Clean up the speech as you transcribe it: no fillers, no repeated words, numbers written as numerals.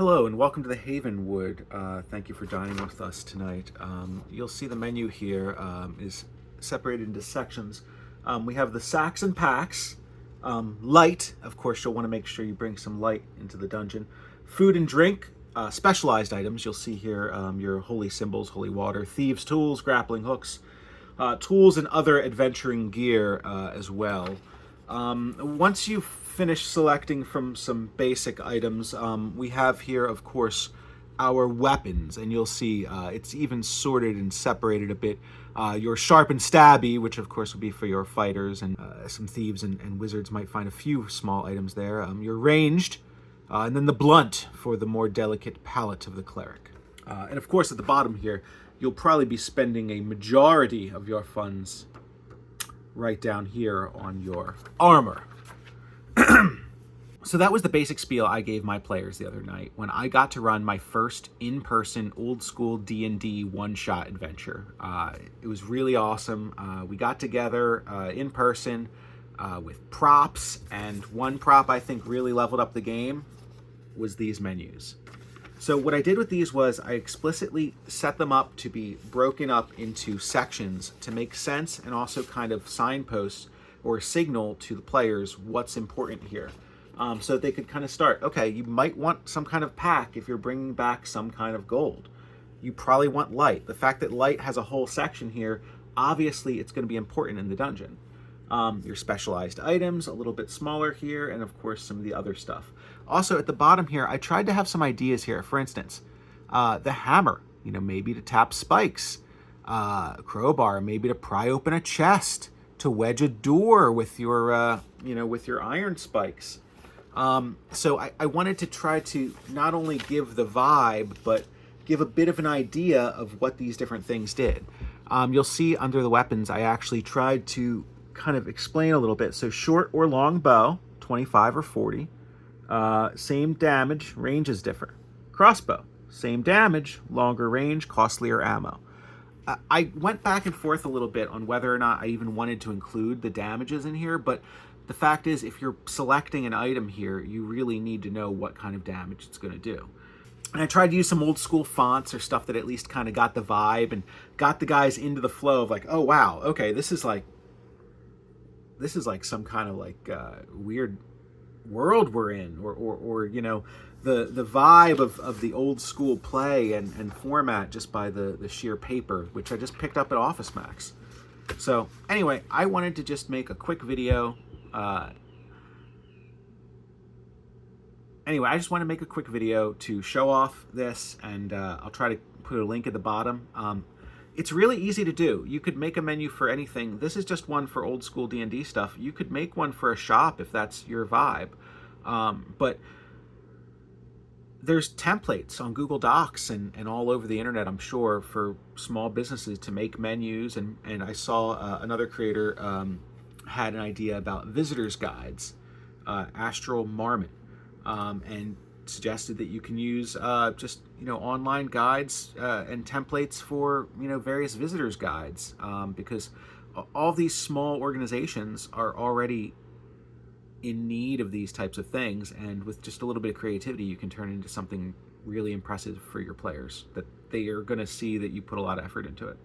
Hello and welcome to the Havenwood. Thank you for dining with us tonight. You'll see the menu here is separated into sections. We have the sacks and packs. Light, of course, you'll want to make sure you bring some light into the dungeon. Food and drink, specialized items. You'll see here your holy symbols, holy water, thieves' tools, grappling hooks, tools and other adventuring gear as well. Once you've finished selecting from some basic items, we have here, of course, our weapons, and you'll see it's even sorted and separated a bit. Your sharp and stabby, which of course would be for your fighters, and some thieves and wizards might find a few small items there. Your ranged, and then the blunt for the more delicate palate of the cleric. And of course, at the bottom here, you'll probably be spending a majority of your funds right down here on your armor. So that was the basic spiel I gave my players the other night when I got to run my first in-person old-school D&D one-shot adventure. It was really awesome. We got together in person with props, and one prop I think really leveled up the game was these menus. So what I did with these was I explicitly set them up to be broken up into sections to make sense and also kind of signpost or signal to the players what's important here. So that they could kind of start, okay, you might want some kind of pack if you're bringing back some kind of gold. You probably want light. The fact that light has a whole section here, obviously it's going to be important in the dungeon. Your specialized items, a little bit smaller here, and of course some of the other stuff. Also at the bottom here, I tried to have some ideas here. For instance, the hammer, maybe to tap spikes. Crowbar, maybe to pry open a chest, to wedge a door with your, with your iron spikes. So I wanted to try to not only give the vibe, but give a bit of an idea of what these different things did. You'll see under the weapons, I actually tried to kind of explain a little bit. So short or long bow, 25 or 40. Same damage, range is different. Crossbow, same damage, longer range, costlier ammo. I went back and forth a little bit on whether or not I even wanted to include the damages in here, but the fact is, if you're selecting an item here, you really need to know what kind of damage it's going to do. And I tried to use some old school fonts or stuff that at least kind of got the vibe and got the guys into the flow of like, oh wow, okay, this is like some kind of like weird world we're in, or the vibe of the old school play and format just by the sheer paper, which I just picked up at Office Max. So anyway, I wanted to just make a quick video. I just want to make a quick video to show off this, and I'll try to put a link at the bottom. It's really easy to do. You could make a menu for anything. This is just one for old school D&D stuff. You could make one for a shop if that's your vibe. But there's templates on Google Docs and all over the internet, I'm sure, for small businesses to make menus. And I saw another creator had an idea about visitors guides, Astral Marmot, and suggested that you can use just online guides and templates for various visitors guides, because all these small organizations are already in need of these types of things, and with just a little bit of creativity you can turn it into something really impressive for your players that they are going to see that you put a lot of effort into it.